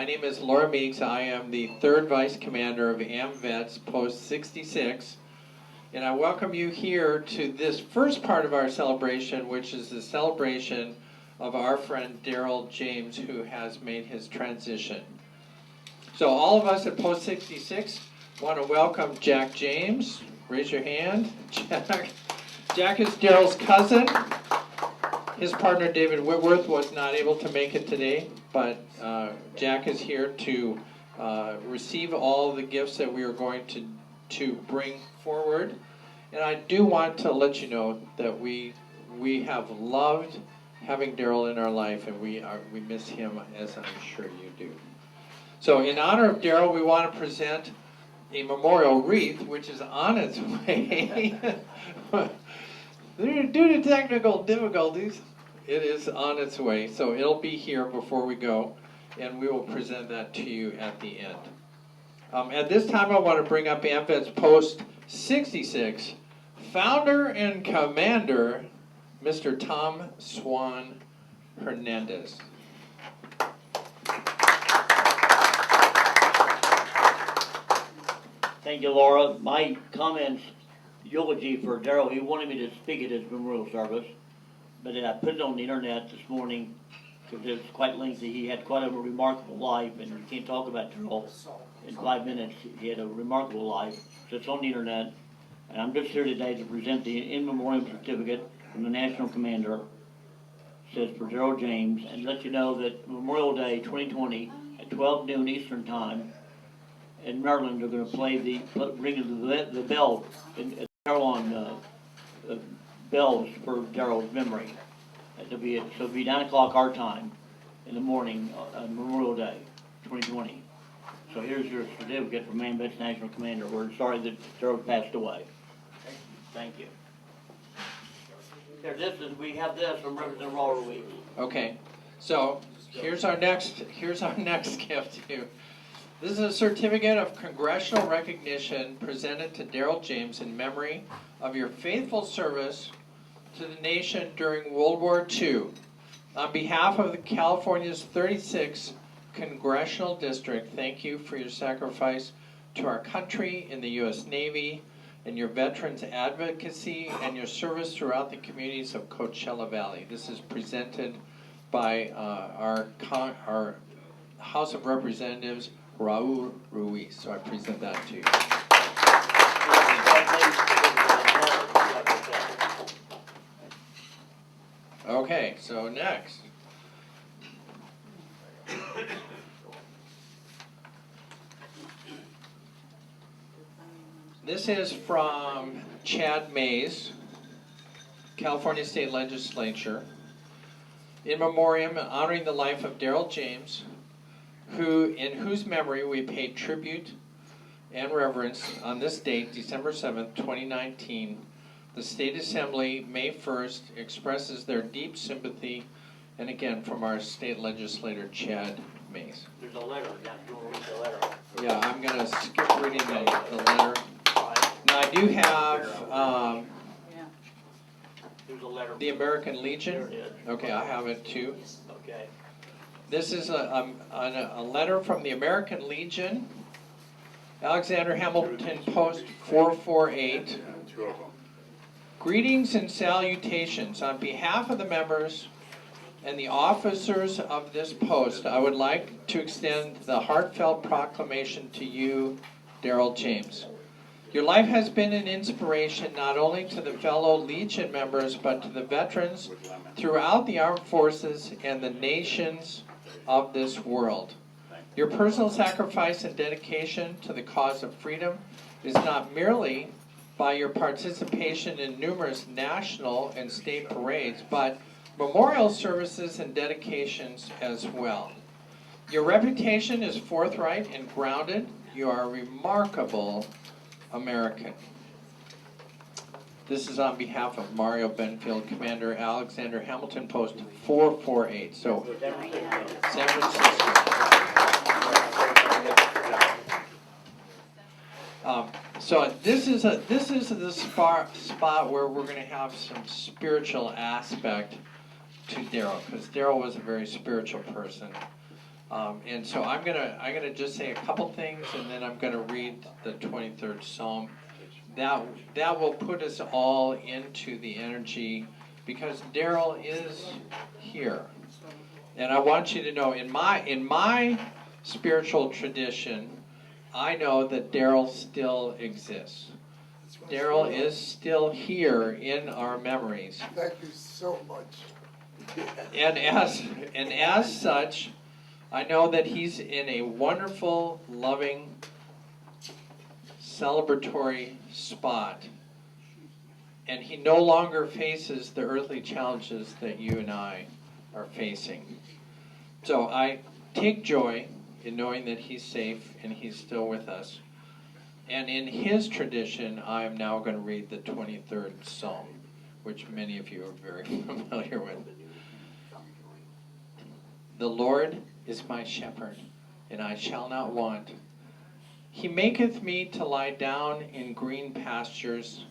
name is Laura Meeks. I am the 3rd Vice Commander of AMVETS Post 66. And I welcome you here to this first part of our celebration, which is the celebration of our friend Daryl James, who has made his transition. So all of us at Post 66 want to welcome Jack James. Raise your hand. Jack is Daryl's cousin. His partner David Whitworth was not able to make it today, but Jack is here to receive all the gifts that we are going to bring forward. And I do want to let you know that we have loved having Daryl in our life, and we miss him, as I'm sure you do. So in honor of Daryl, we want to present a memorial wreath, which is on its way. Due to technical difficulties, it is on its way. So it'll be here before we go, and we will present that to you at the end. At this time, I want to bring up AMVETS Post 66, founder and commander, Mr. Tom Swan Hernandez. Thank you, Laura. My comments, eulogy for Daryl, he wanted me to speak at his memorial service, but I put it on the internet this morning because it was quite lengthy. He had quite a remarkable life, and you can't talk about Daryl in 5 minutes. He had a remarkable life, so it's on the internet. And I'm just here today to present the in memoriam certificate from the National Commander. It says for Daryl James, and let you know that Memorial Day 2020 at 12 noon Eastern Time in Maryland, they're going to play ring the bell and Carillon bells for Daryl's memory. So it'll be 9 o'clock our time in the morning on Memorial Day 2020. So here's your certificate from AMVETS National Commander. We're sorry that Daryl passed away. Thank you. We have this from Representative Laura Weeks. Okay, so here's our next gift to you. This is a certificate of Congressional Recognition presented to Daryl James in memory of your faithful service to the nation during World War II. On behalf of the California's 36th Congressional District, thank you for your sacrifice to our country in the U.S. Navy and your veterans advocacy and your service throughout the communities of Coachella Valley. This is presented by our House of Representatives, Raul Ruiz. So I present that to you. Okay, so next. This is from Chad Mays, California State Legislature, in memoriam honoring the life of Daryl James, in whose memory we pay tribute and reverence on this date, December 7th, 2019. The State Assembly, May 1st, expresses their deep sympathy, and again, from our state legislator, Chad Mays. There's a letter. You want to read the letter? Yeah, I'm going to skip reading the letter. Now, I do have There's a letter. The American Legion. There it is. Okay, I have it too. Okay. This is a letter from the American Legion, Alexander Hamilton Post 448. Greetings and salutations. On behalf of the members and the officers of this post, I would like to extend the heartfelt proclamation to you, Daryl James. Your life has been an inspiration not only to the fellow Legion members, but to the veterans throughout the armed forces and the nations of this world. Your personal sacrifice and dedication to the cause of freedom is not merely by your participation in numerous national and state parades, but memorial services and dedications as well. Your reputation is forthright and grounded. You are a remarkable American. This is on behalf of Mario Benfield, Commander Alexander Hamilton Post 448. So, San Francisco. So this is the spot where we're going to have some spiritual aspect to Daryl, because Daryl was a very spiritual person. And so I'm gonna just say a couple things, and then I'm gonna read the 23rd Psalm. That will put us all into the energy, because Daryl is here. And I want you to know, in my spiritual tradition, I know that Daryl still exists. Daryl is still here in our memories. Thank you so much. And as such, I know that he's in a wonderful, loving, celebratory spot. And he no longer faces the earthly challenges that you and I are facing. So I take joy in knowing that he's safe and he's still with us. And in his tradition, I am now going to read the 23rd Psalm, which many of you are very familiar with. The Lord is my shepherd, and I shall not want. He maketh me to lie down in green pastures.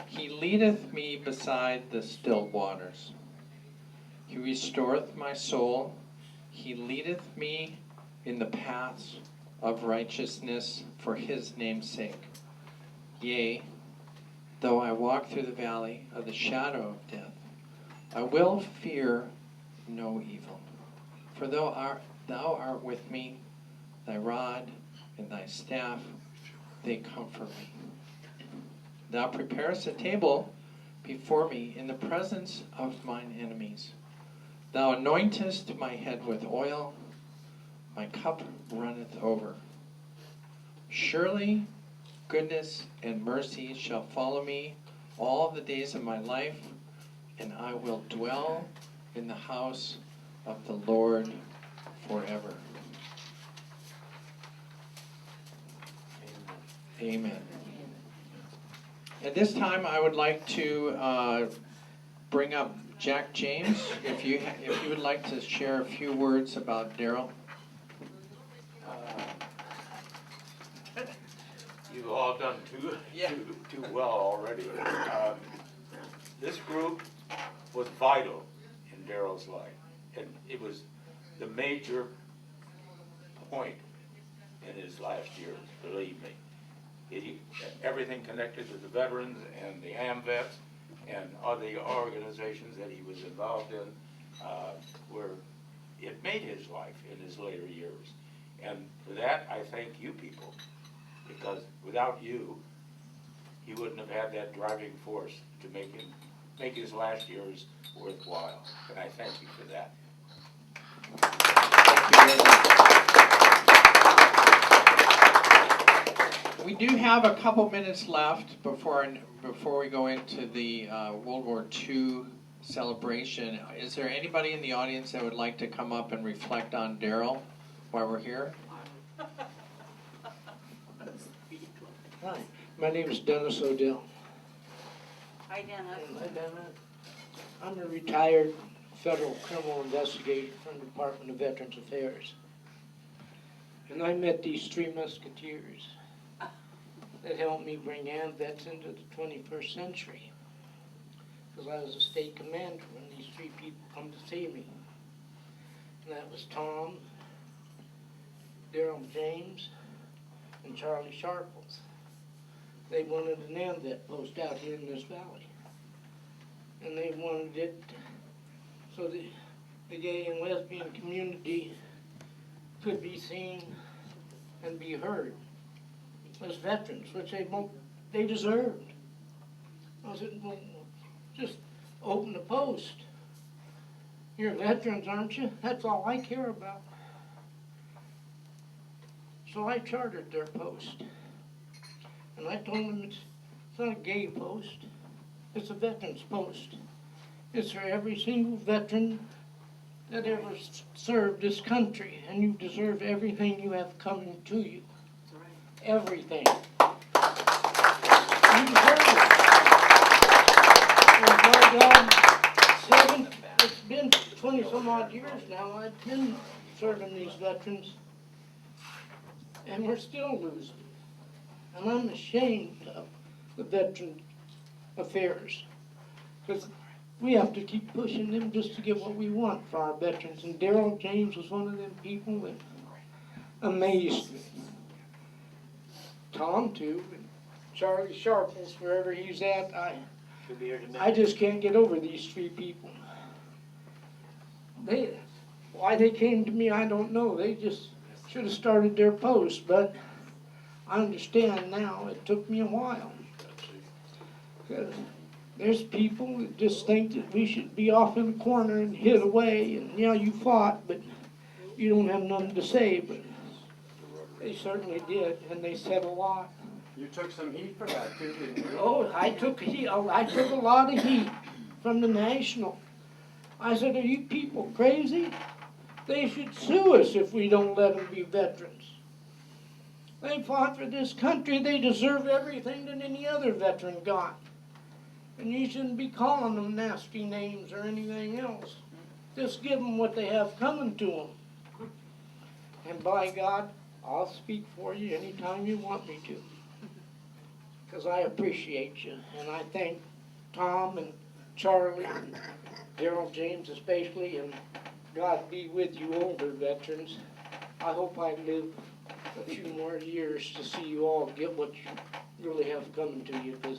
He leadeth me beside the still waters. He restoreth my soul. He leadeth me in the paths of righteousness for his name's sake. Yea, though I walk through the valley of the shadow of death, I will fear no evil. For thou art with me, thy rod and thy staff, they comfort me. Thou preparest a table before me in the presence of mine enemies. Thou anointest my head with oil, my cup runneth over. Surely goodness and mercy shall follow me all the days of my life, and I will dwell in the house of the Lord forever. Amen. At this time, I would like to bring up Jack James, if you would like to share a few words about Daryl. You've all done too well already. This group was vital in Daryl's life, and it was the major point in his last years, believe me. Everything connected to the veterans and the AMVETS and other organizations that he was involved in, where it made his life in his later years. And for that, I thank you people, because without you, he wouldn't have had that driving force to make his last years worthwhile. And I thank you for that. Thank you very much. We do have a couple minutes left before we go into the World War II celebration. Is there anybody in the audience that would like to come up and reflect on Daryl while we're here? Hi, my name is Dennis ODell. Hi, Dennis. Hi, Dennis. I'm a retired federal criminal investigator from the Department of Veterans Affairs. And I met these three musketeers that helped me bring AMVETS into the 21st century. Because I was a state commander when these three people come to see me. And that was Tom, Daryl James, and Charlie Sharples. They wanted an AMVETS post out here in this valley. And they wanted it so the gay and lesbian community could be seen and be heard as veterans, which they deserved. I said, well, just open the post. You're veterans, aren't you? That's all I care about. So I chartered their post. And I told them it's not a gay post, it's a veterans post. It's for every single veteran that ever served this country, and you deserve everything you have coming to you. Everything. You deserve it. And my God, it's been 20 some odd years now I've been serving these veterans, and we're still losing. And I'm ashamed of the veteran affairs, because we have to keep pushing them just to get what we want for our veterans. And Daryl James was one of them people that amazed me. Tom too, and Charlie Sharples, wherever he's at, Should be here in a I minute. just can't get over these three people. Why they came to me, I don't know. They just should have started their post, but I understand now. It took me a while. 'Cause there's people that just think that we should be off in the corner and hid away, and yeah, you fought, but you don't have nothing to say, but they certainly did, and they said a lot. You took some heat for that too, didn't you? Oh, I took a lot of heat from the National. I said, are you people crazy? They should sue us if we don't let them be veterans. They fought for this country. They deserve everything that any other veteran got. And you shouldn't be calling them nasty names or anything else. Just give them what they have coming to them. And by God, I'll speak for you anytime you want me to. Because I appreciate you. And I thank Tom and Charlie and Daryl James especially. And God be with you older veterans. I hope I live a few more years to see you all get what you really have coming to you. Because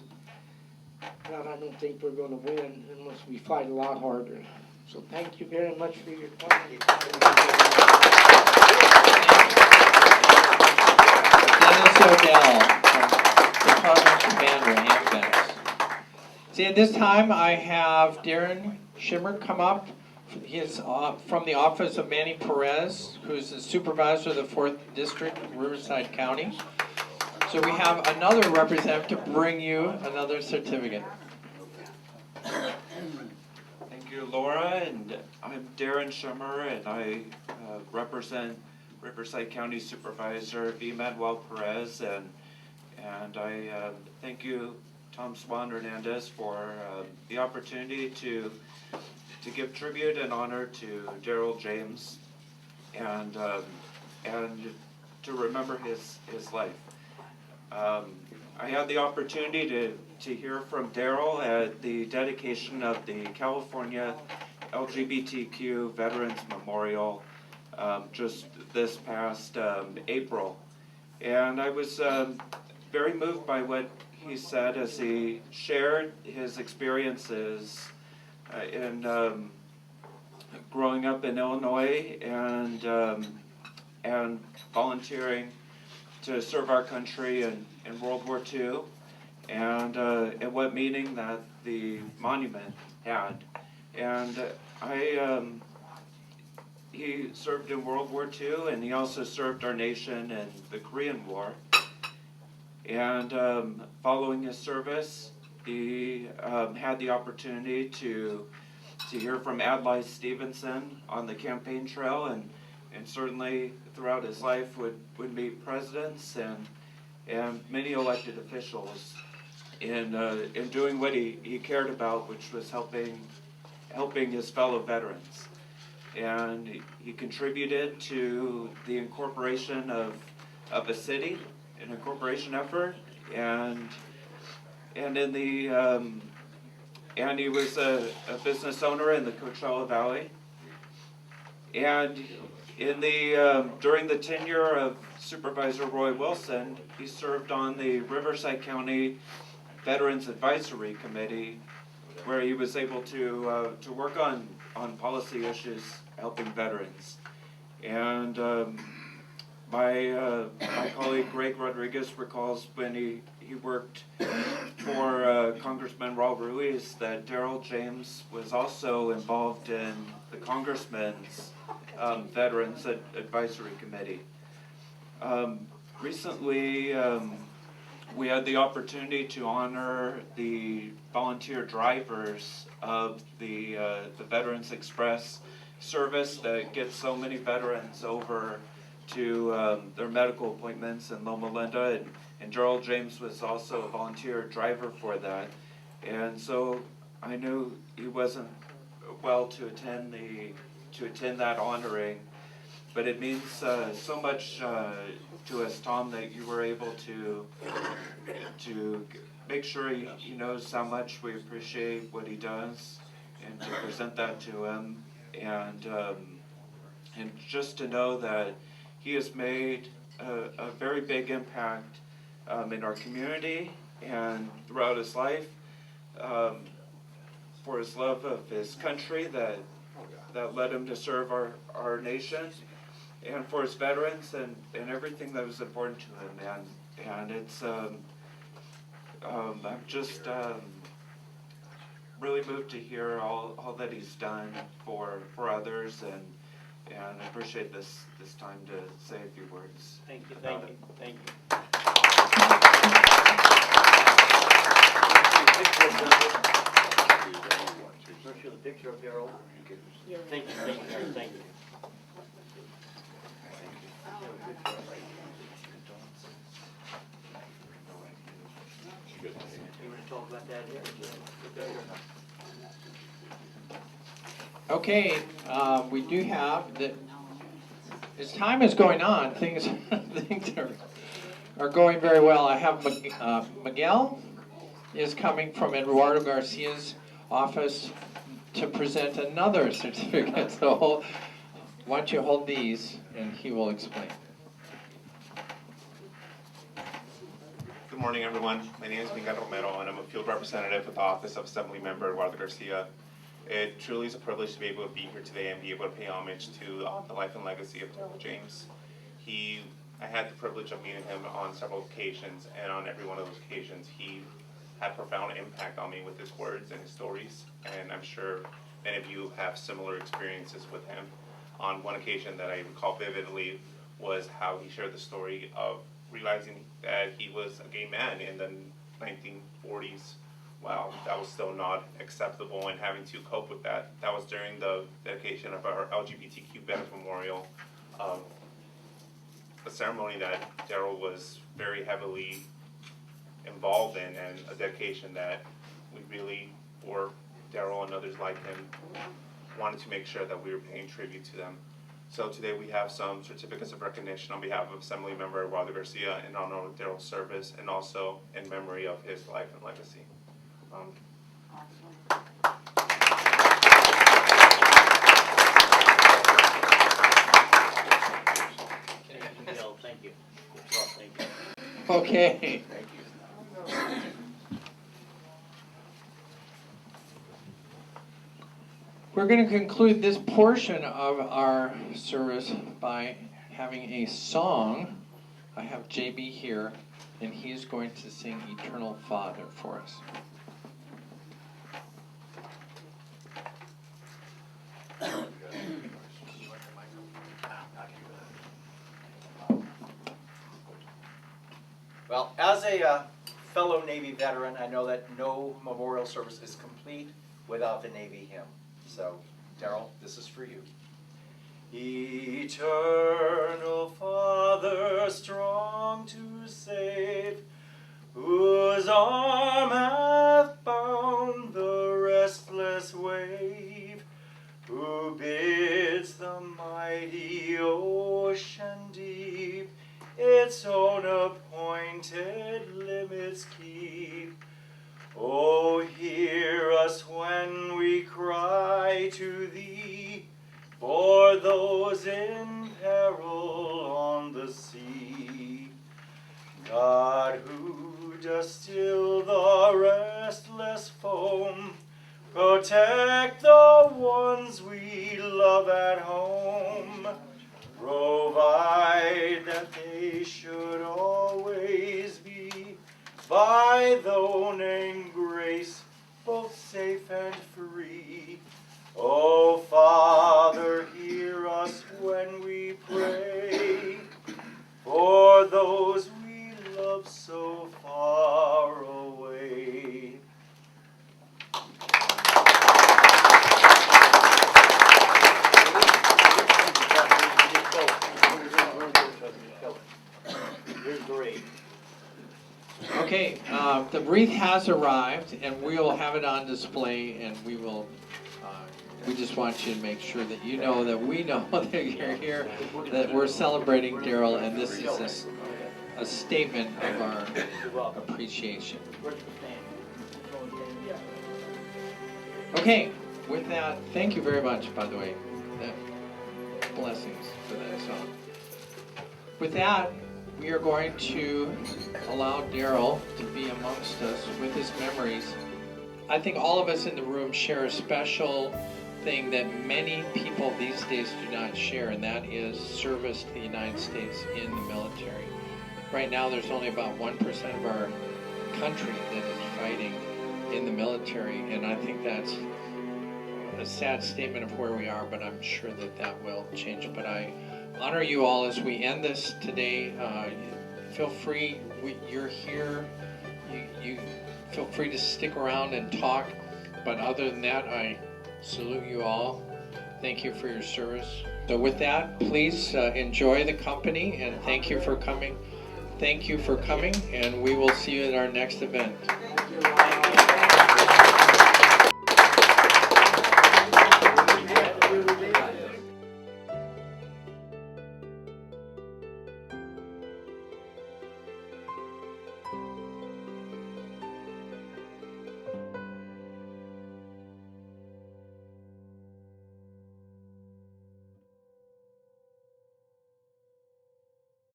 God, I don't think we're going to win unless we fight a lot harder. So thank you very much for your time. Dennis O'Dell, Department Commander, AMVETS. See, at this time, I have Darren Schimmer come up. He's from the office of Manny Perez, who's the supervisor of the 4th District, Riverside County. So we have another representative to bring you another certificate. Thank you, Laura, and I'm Darren Schimmer, and I represent Riverside County Supervisor V. Manuel Perez, and I thank you, Tom Swan Hernandez, for the opportunity to give tribute and honor to Daryl James, and to remember his life. I had the opportunity to hear from Daryl at the dedication of the California LGBTQ Veterans Memorial just this past April. And I was very moved by what he said as he shared his experiences in growing up in Illinois and volunteering to serve our country in World War II, and what meaning that the monument had. And he served in World War II, and he also served our nation in the Korean War. And following his service, he had the opportunity to hear from Adlai Stevenson on the campaign trail, and certainly throughout his life would meet presidents and many elected officials in doing what he cared about, which was helping his fellow veterans. And he contributed to the incorporation of a city, an incorporation effort, and in the and he was a business owner in the Coachella Valley. And in the during the tenure of Supervisor Roy Wilson, he served on the Riverside County Veterans Advisory Committee, where he was able to work on policy issues helping veterans. And my colleague Greg Rodriguez recalls when he worked for Congressman Raul Ruiz that Daryl James was also involved in the Congressman's Veterans Advisory Committee. Recently, we had the opportunity to honor the volunteer drivers of the Veterans Express service that gets so many veterans over to their medical appointments in Loma Linda, and Daryl James was also a volunteer driver for that. And so I knew he wasn't well to attend that honoring, but it means so much to us, Tom, that you were able to make sure he knows how much we appreciate what he does, and to present that to him, and just to know that he has made a very big impact in our community and throughout his life, for his love of his country that led him to serve our nation, and for his veterans and everything that was important to him. And it's I'm just really moved to hear all that he's done for others, and I appreciate this time to say a few words. Thank you, about thank it. you, thank you. First, show the picture of Daryl. Thank you, thank you, thank you. You want to talk about that here? Okay, we do have that. As time is going on, things are going very well. I have Miguel is coming from Eduardo Garcia's office to present another certificate. So why don't you hold these and he will explain. Good morning, everyone. My name is Miguel Romero, and I'm a field representative with the Office of Assembly Member Eduardo Garcia. It truly is a privilege to be able to be here today and be able to pay homage to the life and legacy of Daryl James. I had the privilege of meeting him on several occasions, and on every one of those occasions, he had profound impact on me with his words and his stories, and I'm sure many of you have similar experiences with him. On one occasion that I recall vividly was how he shared the story of realizing that he was a gay man in the 1940s. Wow, that was still not acceptable, and having to cope with that. That was during the dedication of our LGBTQ Veterans Memorial, a ceremony that Daryl was very heavily involved in, and a dedication that we really, for Daryl and others like him, wanted to make sure that we were paying tribute to them. So today we have some certificates of recognition on behalf of Assembly Member Eduardo Garcia in honor of Daryl's service, and also in memory of his life and legacy. Thank you. Thank you. Okay. We're going to conclude this portion of our service by having a song. I have JB here, and he's going to sing Eternal Father for us. Well, as a fellow Navy veteran, I know that no memorial service is complete without the Navy hymn. So, Daryl, this is for you. Eternal Father, strong to save, whose arm hath bound the restless wave, who bids the mighty ocean deep its own appointed limits keep. Oh, hear us when we cry to thee, for those in peril on the sea. God, who dost still the restless foam, protect the ones we love at home. Provide that they should always be by thine own grace both safe and free. O Father, hear us when we pray for those we love so far away. Okay, the wreath has arrived, and we'll have it on display, and we will. We just want you to make sure that you know that we know that you're here, that we're celebrating Daryl, and this is a statement of our appreciation. Okay, with that, thank you very much, by the way. Blessings for that song. With that, we are going to allow Daryl to be amongst us with his memories. I think all of us in the room share a special thing that many people these days do not share, and that is service to the United States in the military. Right now, there's only about 1% of our country that is fighting in the military, and I think that's a sad statement of where we are, but I'm sure that that will change. But I honor you all as we end this today. Feel free, you're here, you feel free to stick around and talk, but other than that, I salute you all. Thank you for your service. So with that, please enjoy the company, and thank you for coming. Thank you for coming, and we will see you at our next event. Thank you.